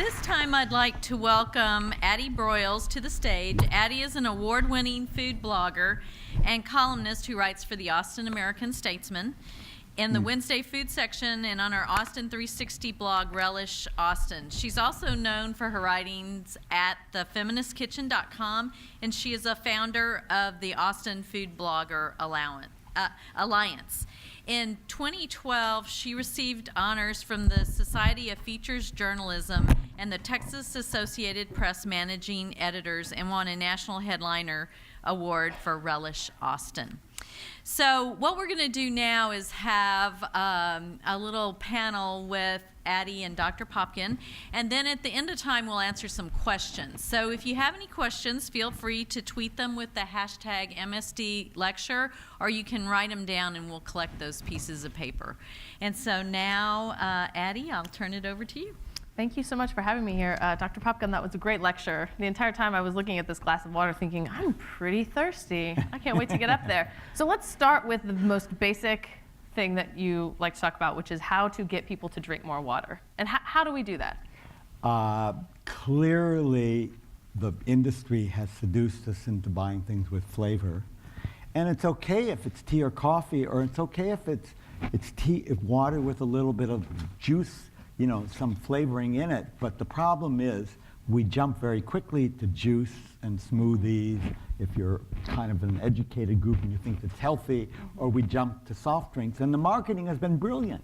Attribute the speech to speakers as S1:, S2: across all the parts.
S1: this time I'd like to welcome Addie Broyles to the stage. Addie is an award-winning food blogger and columnist who writes for the Austin American-Statesman in the Wednesday food section and on our Austin 360 blog, Relish Austin. She's also known for her writings at thefeministkitchen.com, and she is a founder of the Austin Food Blogger Alliance. In 2012, she received honors from the Society of Features Journalism and the Texas Associated Press Managing Editors and won a National Headliner Award for Relish Austin. So what we're going to do now is have a little panel with Addie and Dr. Popkin, and then at the end of time we'll answer some questions. So if you have any questions, feel free to tweet them with the hashtag MSD Lecture, or you can write them down and we'll collect those pieces of paper. And so now, Addie, I'll turn it over to you.
S2: Thank you so much for having me here. Dr. Popkin, that was a great lecture. The entire time I was looking at this glass of water thinking, I'm pretty thirsty. I can't wait to get up there. So let's start with the most basic thing that you like to talk about, which is how to get people to drink more water. And how do we do that?
S3: Clearly, the industry has seduced us into buying things with flavor. And it's okay if it's tea or coffee, or it's okay if it's water with a little bit of juice, you know, some flavoring in it. But the problem is we jump very quickly to juice and smoothies if you're kind of an educated group and you think it's healthy, or we jump to soft drinks. And the marketing has been brilliant.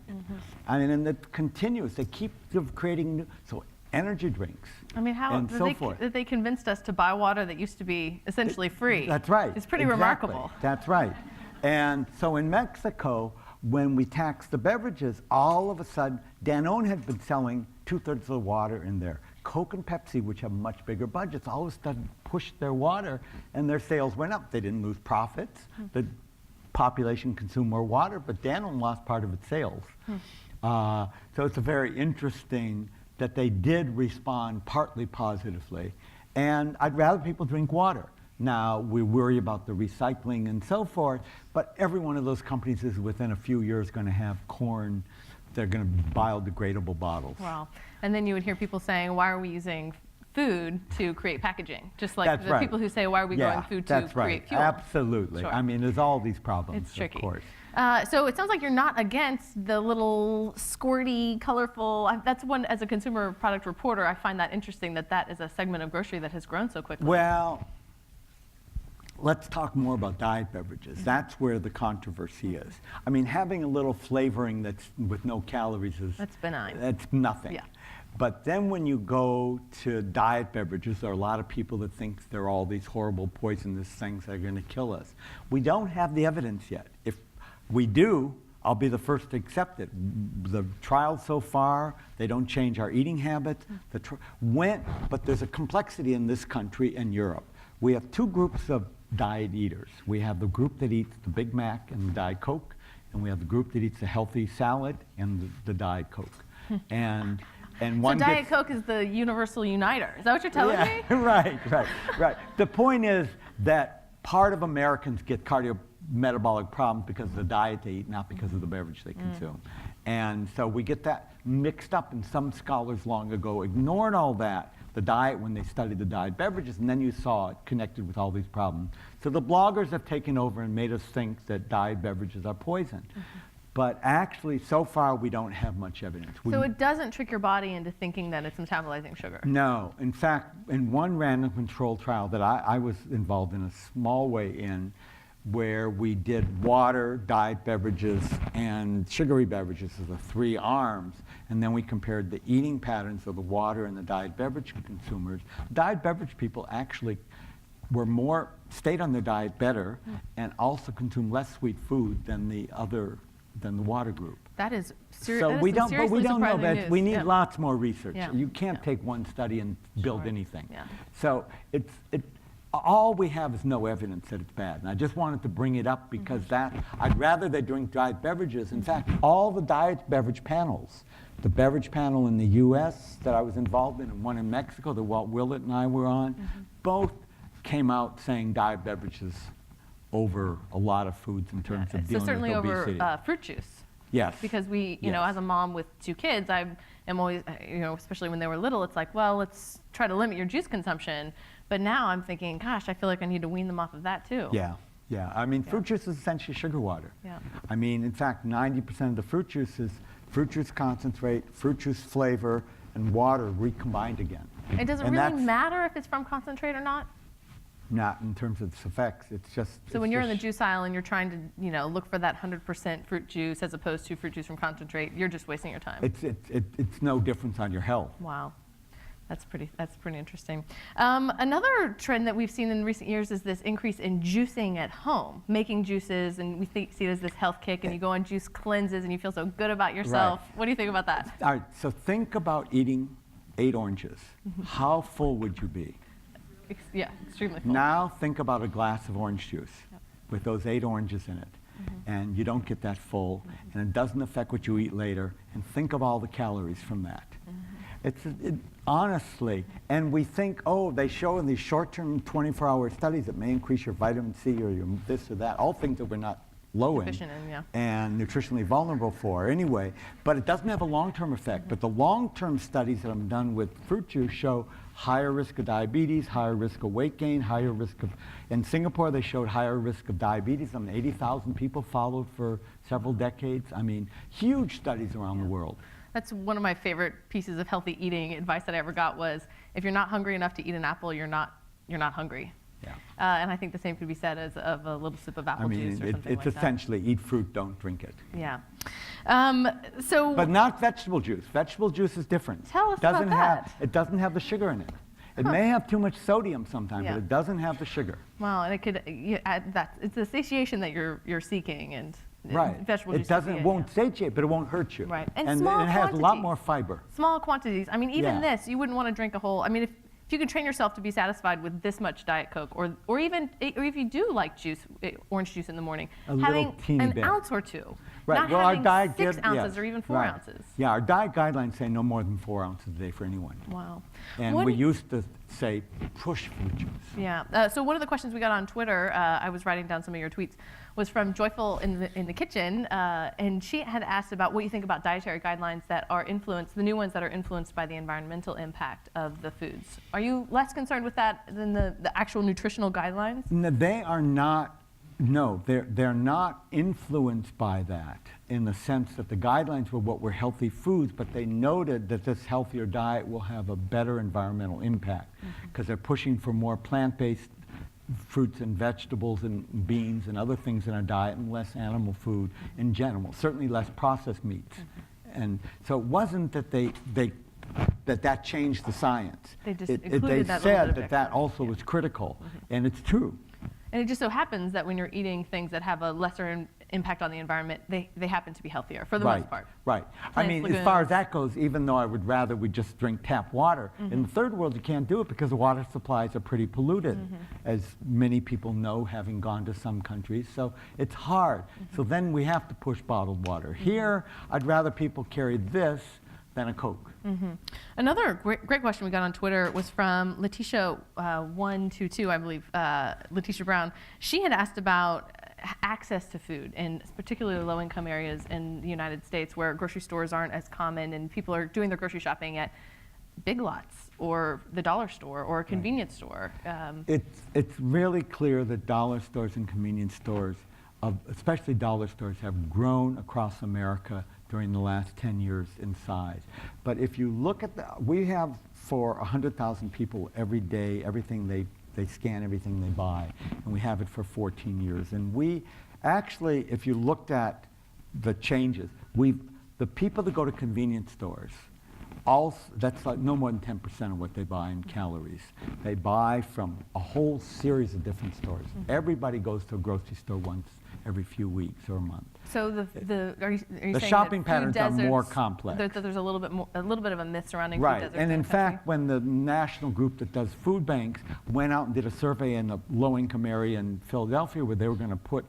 S3: I mean, and it continues. They keep creating new, energy drinks.
S2: I mean, how did they convinced us to buy water that used to be essentially free?
S3: That's right.
S2: It's pretty remarkable.
S3: That's right. And so in Mexico, when we taxed the beverages, all of a sudden, Danone had been selling 2/3 of the water in there. Coke and Pepsi, which have much bigger budgets, all of a sudden pushed their water, and their sales went up. They didn't lose profits. The population consumed more water, but Danone lost part of its sales. So it's a very interesting that they did respond partly positively. And I'd rather people drink water. Now, we worry about the recycling and so forth, but every one of those companies is within a few years going to have corn. They're going to biodegradable bottles.
S2: Wow. And then you would hear people saying, why are we using food to create packaging? Just like
S3: That's
S2: the
S3: right.
S2: people who say, why are we growing food to create fuel?
S3: Absolutely.
S2: Sure.
S3: I mean, there's all these problems,
S2: It's tricky.
S3: of course.
S2: So it sounds like you're not against the little squirty, colorful. That's one, as a consumer product reporter, I find that interesting that that is a segment of grocery that has grown so quickly.
S3: Well, let's talk more about diet beverages. That's where the controversy is. I mean, having a little flavoring that's with no calories is...
S2: That's benign.
S3: That's nothing.
S2: Yeah.
S3: But then when you go to diet beverages, there are a lot of people that think they're all these horrible poisonous things that are going to kill us. We don't have the evidence yet. If we do, I'll be the first to accept it. The trials so far, they don't change our eating habits. But there's a complexity in this country and Europe. We have two groups of diet eaters. We have the group that eats the Big Mac and the Diet Coke, and we have the group that eats the healthy salad and the Diet Coke. And one
S2: so Diet Coke is the universal uniter. Is that what you're telling me?
S3: Right. The point is that part of Americans get cardiometabolic problems because of the diet they eat, not because of the beverage they consume. And so we get that mixed up, and some scholars long ago ignored all that, the diet, when they studied the diet beverages, and then you saw it connected with all these problems. So the bloggers have taken over and made us think that diet beverages are poison. But actually, so far, we don't have much evidence.
S2: So it doesn't trick your body into thinking that it's metabolizing sugar?
S3: No. In fact, in one random controlled trial that I was involved in a small way in, where we did water, diet beverages, and sugary beverages as the three arms, and then we compared the eating patterns of the water and the diet beverage consumers. Diet beverage people actually stayed on their diet better and also consumed less sweet food than the water group.
S2: That is serious.
S3: So we don't know that.
S2: News.
S3: We need lots more research.
S2: Yeah.
S3: You can't take one study and build anything.
S2: Yeah.
S3: So all we have is no evidence that it's bad. And I just wanted to bring it up because I'd rather they drink diet beverages. In fact, all the diet beverage panels, the beverage panel in the US that I was involved in, and one in Mexico that Walt Willett and I were on, both came out saying diet beverages over a lot of foods in terms of dealing with obesity.
S2: So certainly over fruit juice.
S3: Yes.
S2: Because we, you know, as a mom with 2 kids, I'm am always, especially when they were little, it's like, well, let's try to limit your juice consumption. But now I'm thinking, gosh, I feel like I need to wean them off of that too.
S3: Yeah. Yeah, I mean, fruit juice is essentially sugar water.
S2: Yeah.
S3: I mean, in fact, 90% of the fruit juice is fruit juice concentrate, fruit juice flavor, and water recombined again.
S2: And does it really matter if it's from concentrate or not?
S3: Not in terms of its effects. It's just.
S2: So when you're in the juice aisle and you're trying to, look for that 100% fruit juice as opposed to fruit juice from concentrate, you're just wasting your time.
S3: It's no difference on your health.
S2: Wow. That's pretty interesting. Another trend that we've seen in recent years is this increase in juicing at home, making juices, and we see it as this health kick, and you go on juice cleanses and you feel so good about yourself. Right. What do you think about that?
S3: All right, so think about eating 8 oranges. How full would you be?
S2: Yeah, extremely full.
S3: Now think about a glass of orange juice with those 8 oranges in it. And you don't get that full, and it doesn't affect what you eat later, and think of all the calories from that. Honestly, and we think, oh, they show in these short-term 24-hour studies it may increase your vitamin C or your this or that, all things that we're not low in and nutritionally vulnerable for anyway, but it doesn't have a long-term effect. But the long-term studies that have done with fruit juice show higher risk of diabetes, higher risk of weight gain, higher risk of, in Singapore they showed higher risk of diabetes. 80,000 people followed for several decades. I mean, huge studies around the world.
S2: That's one of my favorite pieces of healthy eating advice that I ever got was, if you're not hungry enough to eat an apple, you're not hungry.
S3: Yeah.
S2: And I think the same could be said of a little sip of apple juice or something like that.
S3: It's essentially eat fruit, don't drink it.
S2: Yeah.
S3: But not vegetable juice. Vegetable juice is different.
S2: Tell us about that.
S3: It doesn't have the sugar in it. It may have too much sodium sometimes, but it doesn't have the sugar.
S2: Wow, and it could it's the satiation that you're seeking, and
S3: right.
S2: Vegetable juice
S3: won't satiate, but it won't hurt you.
S2: Right.
S3: And
S2: small
S3: it has a lot more fiber.
S2: Small quantities. I mean, even this, you wouldn't want to drink a whole. I mean, if you could train yourself to be satisfied with this much Diet Coke, or if you do like juice, orange juice in the morning, having an ounce or two.
S3: Right.
S2: Not
S3: well,
S2: having
S3: our diet
S2: 6 ounces or even 4 ounces.
S3: Yeah, our diet guidelines say no more than 4 ounces a day for anyone.
S2: Wow.
S3: And we used to say push fruit juice.
S2: Yeah. So one of the questions we got on Twitter, I was writing down some of your tweets, was from Joyful in the Kitchen, and she had asked about what you think about dietary guidelines that are influenced, the new ones that are influenced by the environmental impact of the foods. Are you less concerned with that than the actual nutritional guidelines?
S3: No, they are not. No, they're not influenced by that in the sense that the guidelines were what were healthy foods, but they noted that this healthier diet will have a better environmental impact because they're pushing for more plant-based fruits and vegetables and beans and other things in our diet and less animal food in general, certainly less processed meats. And so it wasn't that that changed the science.
S2: They just
S3: they said that also was critical, and it's true.
S2: And it just so happens that when you're eating things that have a lesser impact on the environment, they happen to be healthier for the most part.
S3: Right. I mean, as far as that goes, even though I would rather we just drink tap water, in the third world you can't do it because the water supplies are pretty polluted, as many people know, having gone to some countries. So it's hard. So then we have to push bottled water. Here, I'd rather people carry this than a Coke.
S2: Another great question we got on Twitter was from Letitia122, I believe, Letitia Brown. She had asked about access to food in particularly low-income areas in the United States where grocery stores aren't as common and people are doing their grocery shopping at Big Lots or the dollar store or a convenience store.
S3: It's really clear that dollar stores and convenience stores, especially dollar stores, have grown across America during the last 10 years in size. But if you look at we have for 100,000 people every day, everything they scan everything they buy, and we have it for 14 years. And we actually, if you looked at the changes, the people that go to convenience stores, that's like no more than 10% of what they buy in calories. They buy from a whole series of different stores. Everybody goes to a grocery store once every few weeks or a month.
S2: So are you saying
S3: the shopping patterns are more complex.
S2: There's a little bit of a myth surrounding food deserts.
S3: And in fact, when the national group that does food banks went out and did a survey in a low-income area in Philadelphia where they were going to put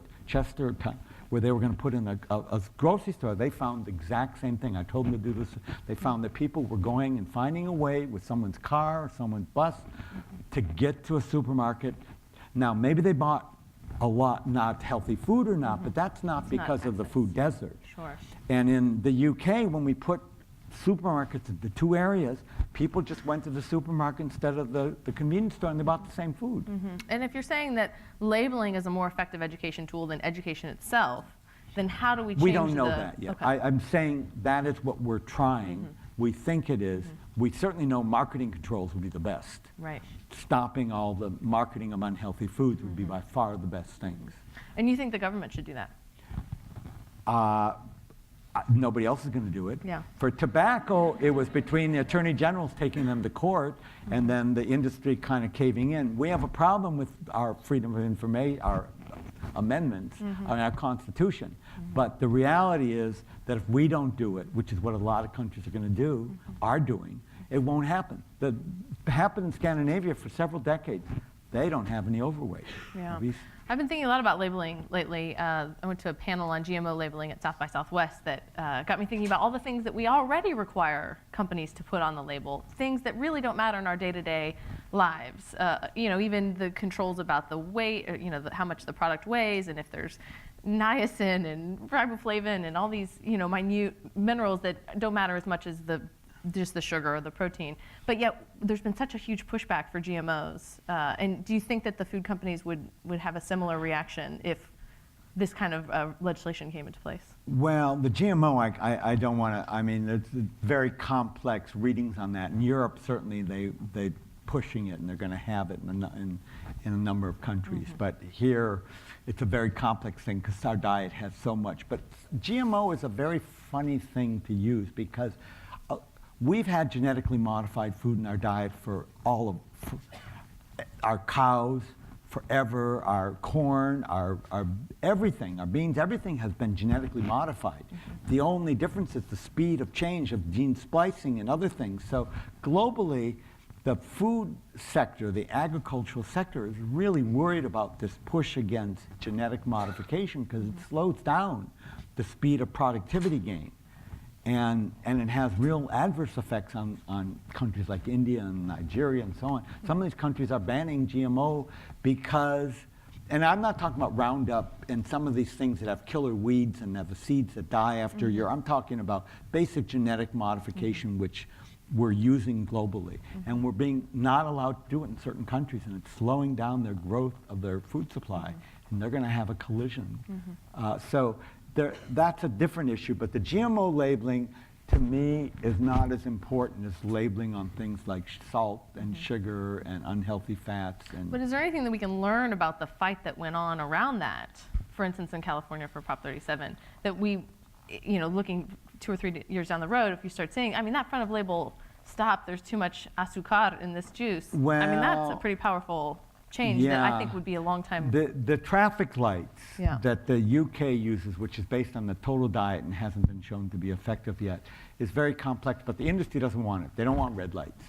S3: where they were going to put in a grocery store, they found the exact same thing. I told them to do this. They found that people were going and finding a way with someone's car or someone's bus to get to a supermarket. Now, maybe they bought a lot not healthy food or not, but that's not because of the food desert.
S2: Sure.
S3: And in the UK, when we put supermarkets, the two areas, people just went to the supermarket instead of the convenience store, and they bought the same food.
S2: And if you're saying that labeling is a more effective education tool than education itself, then how do we change
S3: We don't know that yet.
S2: Okay.
S3: I'm saying that is what we're trying. We think it is. We certainly know marketing controls would be the best.
S2: Right.
S3: Stopping all the marketing of unhealthy foods would be by far the best things.
S2: And you think the government should do that?
S3: Nobody else is going to do it.
S2: Yeah.
S3: For tobacco, it was between the attorney generals taking them to court and then the industry kind of caving in. We have a problem with our freedom of information, our amendments on our Constitution. But the reality is that if we don't do it, which is what a lot of countries are going to do, are doing, it won't happen. It happened in Scandinavia for several decades. They don't have any overweight.
S2: Yeah.
S3: At least.
S2: I've been thinking a lot about labeling lately. I went to a panel on GMO labeling at South by Southwest that got me thinking about all the things that we already require companies to put on the label, things that really don't matter in our day-to-day lives. Even the controls about the weight, or, how much the product weighs, and if there's niacin and riboflavin and all these, minute minerals that don't matter as much as just the sugar or the protein. But yet, there's been such a huge pushback for GMOs. And do you think that the food companies would have a similar reaction if this kind of legislation came into place?
S3: Well, the GMO, I don't want to, there's very complex readings on that. In Europe, certainly, they're pushing it, and they're going to have it in a number of countries. But here, it's a very complex thing because our diet has so much. But GMO is a very funny thing to use because we've had genetically modified food in our diet for our cows forever, our corn, our everything, our beans, everything has been genetically modified. The only difference is the speed of change of gene splicing and other things. So globally, the food sector, the agricultural sector, is really worried about this push against genetic modification because it slows down the speed of productivity gain. And it has real adverse effects on countries like India and Nigeria and so on. Some of these countries are banning GMO because, and I'm not talking about Roundup and some of these things that have killer weeds and have the seeds that die after a year. I'm talking about basic genetic modification, which we're using globally. And we're being not allowed to do it in certain countries, and it's slowing down their growth of their food supply. And they're going to have a collision. That's a different issue, but the GMO labeling, to me, is not as important as labeling on things like salt and sugar and unhealthy fats.
S2: But is there anything that we can learn about the fight that went on around that? For instance, in California for Prop 37, that we, looking 2 or 3 years down the road, if you start saying, that front of label, stop, there's too much azúcar in this juice.
S3: Well,
S2: that's a pretty powerful change that I think would be a long time.
S3: The traffic lights that the UK uses, which is based on the total diet and hasn't been shown to be effective yet, is very complex, but the industry doesn't want it. They don't want red lights.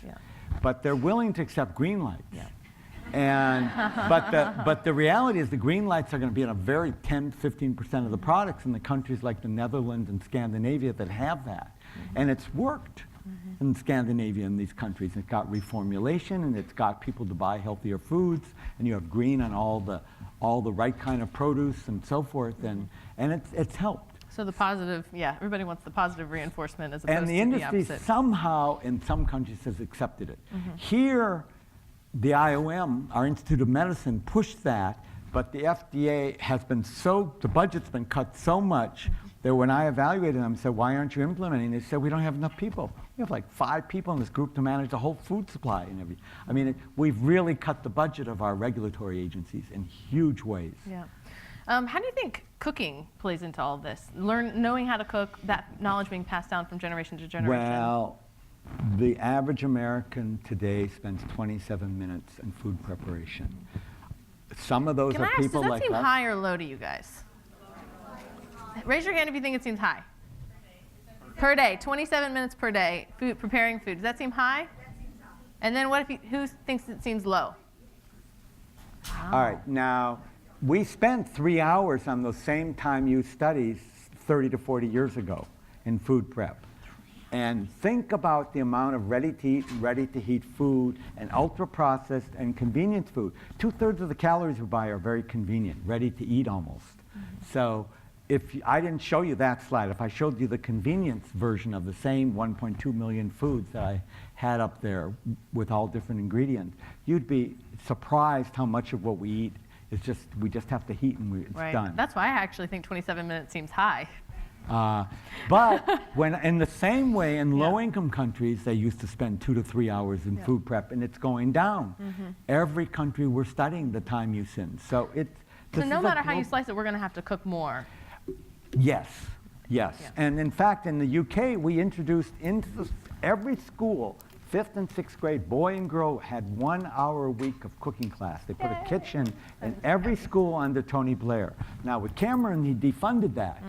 S3: But they're willing to accept green lights. And, but the reality is the green lights are going to be in a very 10-15% of the products in the countries like the Netherlands and Scandinavia that have that. And it's worked. In Scandinavia and these countries. It's got reformulation, and it's got people to buy healthier foods, and you have green on all the right kind of produce and so forth, and it's helped.
S2: So the positive, everybody wants the positive reinforcement as opposed
S3: and the
S2: to
S3: industry
S2: the opposite.
S3: Somehow in some countries has accepted it. Here, the IOM, our Institute of Medicine, pushed that, but the FDA has been the budget's been cut so much that when I evaluated them and said, why aren't you implementing? They said, we don't have enough people. We have like 5 people in this group to manage the whole food supply and everything. We've really cut the budget of our regulatory agencies in huge ways.
S2: How do you think cooking plays into all of this? Knowing how to cook, that knowledge being passed down from generation to generation?
S3: Well, the average American today spends 27 minutes in food preparation. Some of those are people like us.
S2: Does that seem high or low to you guys? Raise your hand if you think it seems high. Per day, 27 minutes per day, preparing food. Does that seem high? That seems high. And then who thinks it seems low?
S3: All right, now, we spent 3 hours on those same time use studies 30 to 40 years ago in food prep. And think about the amount of ready-to-eat and ready-to-heat food and ultra-processed and convenience food. 2/3 of the calories we buy are very convenient, ready to eat almost. So I didn't show you that slide, if I showed you the convenience version of the same 1.2 million foods that I had up there with all different ingredients, you'd be surprised how much of what we eat is just, we just have to heat and it's
S2: Right.
S3: done.
S2: That's why I actually think 27 minutes seems high.
S3: But when, in the same way, in
S2: Yeah.
S3: low-income countries, they used to spend 2 to 3 hours in
S2: Yeah.
S3: food prep, and it's going down. Every country we're studying the time use in. So
S2: So no matter how you slice it, we're going to have to cook more.
S3: Yes, yes.
S2: Yeah.
S3: And in fact, in the UK, we introduced into every school, 5th and 6th grade, boy and girl, had 1 hour a week of cooking class. They put a kitchen in every school under Tony Blair. Now with Cameron, he defunded that.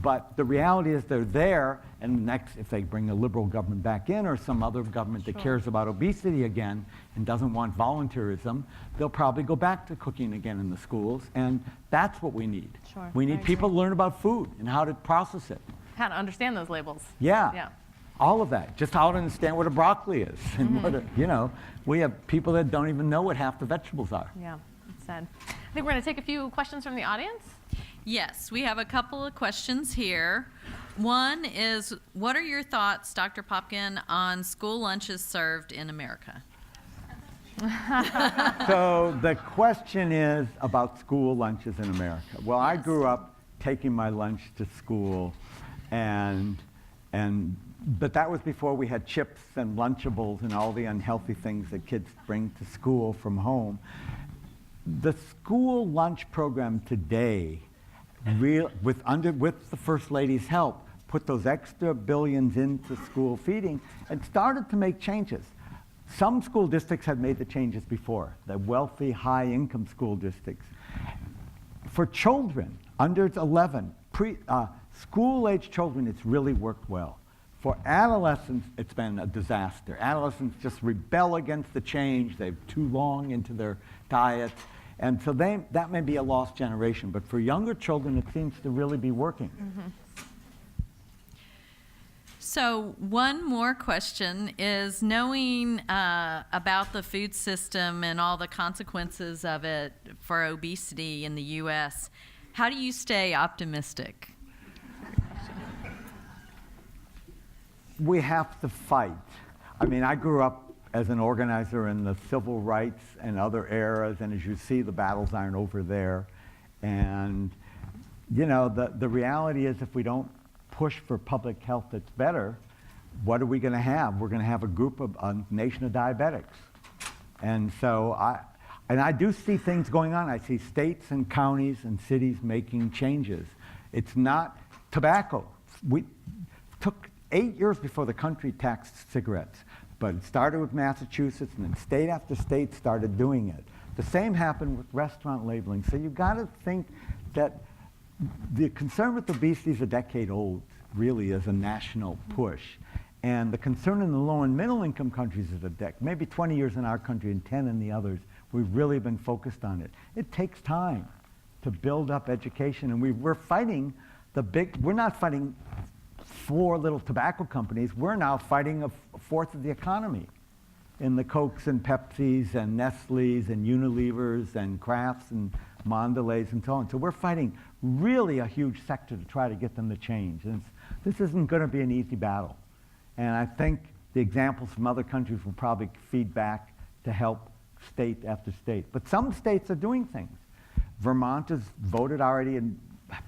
S3: But the reality is they're there, and next, if they bring a liberal government back in or some other government that cares about obesity again and doesn't want volunteerism, they'll probably go back to cooking again in the schools, and that's what we need.
S2: Sure,
S3: We
S2: I
S3: need people to
S2: agree.
S3: learn about food and how to process it.
S2: How to understand those labels.
S3: Yeah.
S2: Yeah.
S3: All of that. Just how to understand what a broccoli is. And what we have people that don't even know what half the vegetables are.
S2: Yeah, it's sad. I think we're going to take a few questions from the audience.
S1: Yes, we have a couple of questions here. One is, what are your thoughts, Dr. Popkin, on school lunches served in America?
S3: So the question is about school lunches in America. Well, I grew up taking my lunch to school, but that was before we had chips and Lunchables and all the unhealthy things that kids bring to school from home. The school lunch program today, with the First Lady's help, put those extra billions into school feeding and started to make changes. Some school districts had made the changes before, the wealthy, high-income school districts. For children under 11, school-age children, it's really worked well. For adolescents, it's been a disaster. Adolescents just rebel against the change. They're too long into their diets. And so that may be a lost generation. But for younger children, it seems to really be working.
S1: So one more question is, knowing about the food system and all the consequences of it for obesity in the U.S., how do you stay optimistic?
S3: We have to fight. I mean, I grew up as an organizer in the civil rights and other eras, and as you see, the battles aren't over there. And, the reality is if we don't push for public health that's better, what are we going to have? We're going to have a nation of diabetics. And so I do see things going on. I see states and counties and cities making changes. It's not tobacco. We took 8 years before the country taxed cigarettes, but it started with Massachusetts, and then state after state started doing it. The same happened with restaurant labeling. So you've got to think that the concern with obesity is a decade old, really, as a national push. And the concern in the low and middle income countries is maybe 20 years in our country and 10 in the others. We've really been focused on it. It takes time to build up education, and we're fighting we're not fighting 4 little tobacco companies. We're now fighting a fourth of the economy in the Cokes and Pepsis and Nestle's and Unilevers and Krafts and Mondelez and so on. So we're fighting really a huge sector to try to get them to change. And this isn't going to be an easy battle. And I think the examples from other countries will probably feed back to help state after state. But some states are doing things. Vermont has voted already and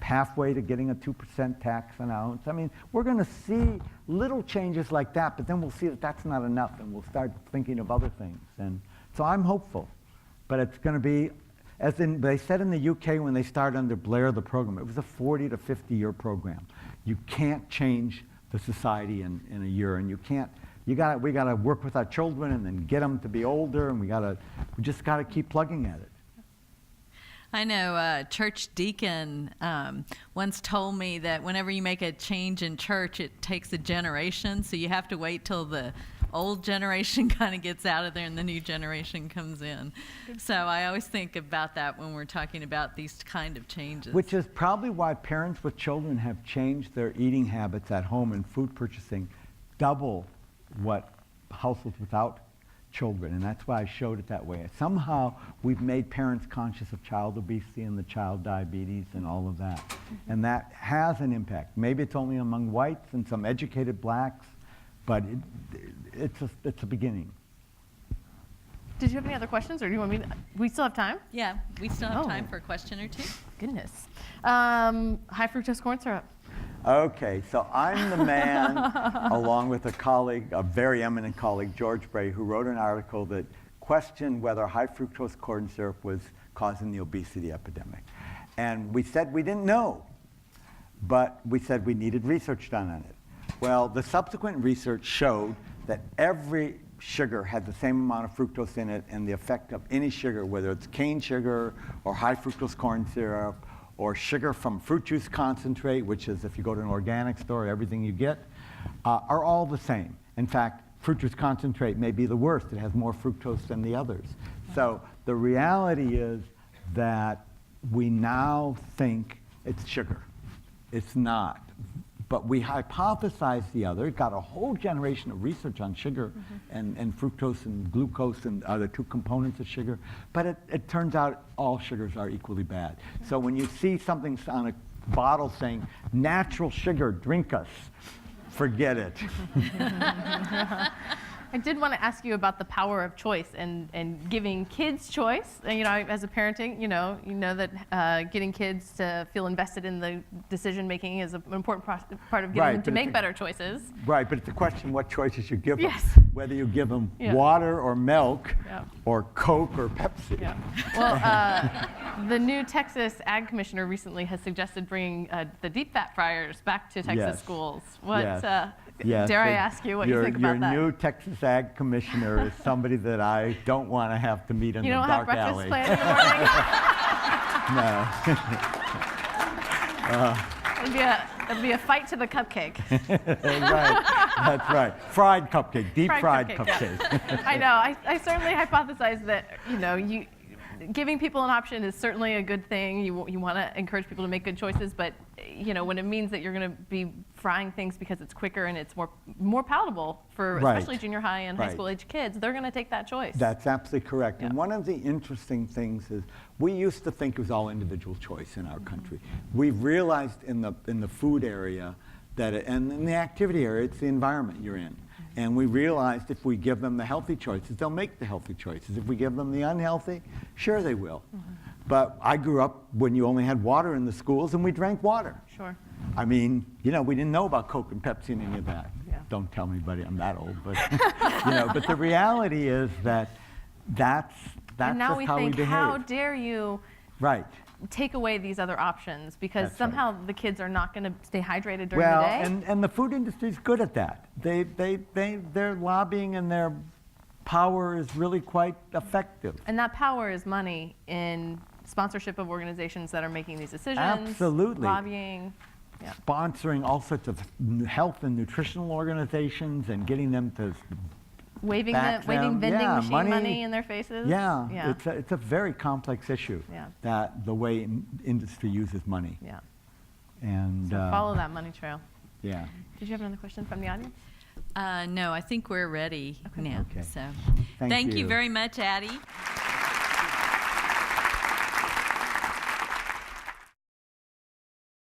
S3: halfway to getting a 2% tax allowance. I mean, we're going to see little changes like that, but then we'll see that that's not enough, and we'll start thinking of other things. And so I'm hopeful. But it's going to be, they said in the UK when they started under Blair the program, it was a 40 to 50-year program. You can't change the society in a year, and we got to work with our children and then get them to be older, and we just got to keep plugging at it.
S1: I know a church deacon once told me that whenever you make a change in church, it takes a generation, so you have to wait till the old generation kind of gets out of there and the new generation comes in. So I always think about that when we're talking about these kind of changes.
S3: Which is probably why parents with children have changed their eating habits at home and food purchasing double what households without children, and that's why I showed it that way. Somehow we've made parents conscious of child obesity and the child diabetes and all of that. And that has an impact. Maybe it's only among whites and some educated blacks, but it's a beginning.
S2: Did you have any other questions, or do you want me to, we still have time?
S1: Yeah, we still have
S2: Oh.
S1: time for a question or two.
S2: Goodness. High fructose corn syrup.
S3: Okay, so I'm the man, along with a colleague, a very eminent colleague, George Bray, who wrote an article that questioned whether high fructose corn syrup was causing the obesity epidemic. And we said we didn't know, but we said we needed research done on it. Well, the subsequent research showed that every sugar had the same amount of fructose in it, and the effect of any sugar, whether it's cane sugar or high fructose corn syrup or sugar from fruit juice concentrate, which is, if you go to an organic store, everything you get, are all the same. In fact, fruit juice concentrate may be the worst. It has more fructose than the others. So the reality is that we now think it's sugar. It's not. But we hypothesized the other, got a whole generation of research on sugar and fructose and glucose and the two components of sugar, but it turns out all sugars are equally bad. So when you see something on a bottle saying, natural sugar, drink us, forget it.
S2: I did want to ask you about the power of choice and giving kids choice. And, as a parenting, you know that getting kids to feel invested in the decision making is an important part of getting them to make better choices.
S3: Right, but it's a question what choices you give them.
S2: Yes.
S3: Whether you give them water or milk
S2: Yeah.
S3: or Coke or Pepsi.
S2: Yeah. Well, the new Texas Ag Commissioner recently has suggested bringing the deep fat fryers back to Texas
S3: Yes.
S2: schools. What?
S3: Yes. Yes,
S2: Dare I ask you what you think about that?
S3: Your new Texas Ag Commissioner is somebody that I don't want to have to meet in the dark alley.
S2: You don't have breakfast planned in the morning?
S3: No.
S2: It'd be a fight to the cupcake.
S3: Right, that's right. Fried cupcake, deep fried cupcake.
S2: Yeah. I know. I certainly hypothesize that giving people an option is certainly a good thing. You want to encourage people to make good choices, but when it means that you're going to be frying things because it's quicker and it's more palatable for especially junior high and high school age kids, they're going to take that choice.
S3: That's absolutely correct.
S2: Yeah.
S3: And one of the interesting things is we used to think it was all individual choice in our country. We've realized in the food area that and in the activity area, it's the environment you're in. And we realized if we give them the healthy choices, they'll make the healthy choices. If we give them the unhealthy, sure they will. But I grew up when you only had water in the schools, and we drank water.
S2: Sure.
S3: I mean, we didn't know about Coke and Pepsi and any of that.
S2: Yeah.
S3: Don't tell anybody I'm that old, but but the reality is that's
S2: And now
S3: just
S2: we
S3: how we
S2: think,
S3: behave.
S2: how dare you
S3: Right.
S2: take away these other options, because
S3: That's
S2: somehow the kids are not going to stay hydrated during the day.
S3: and the food industry is good at that. Their lobbying and their power is really quite effective.
S2: And that power is money in sponsorship of organizations that are making these decisions.
S3: Absolutely.
S2: Lobbying. Yeah.
S3: Sponsoring all sorts of health and nutritional organizations and getting them to
S2: Waving
S3: back them.
S2: vending
S3: Yeah,
S2: machine money in their faces.
S3: Yeah. It's a very complex issue.
S2: Yeah.
S3: That the way industry uses money.
S2: Yeah.
S3: And
S2: So follow that money trail.
S3: Yeah.
S2: Did you have another question from the audience?
S1: No, I think we're ready now.
S3: Okay.
S1: So
S3: Thank
S1: thank you
S3: you.
S1: very much, Addie.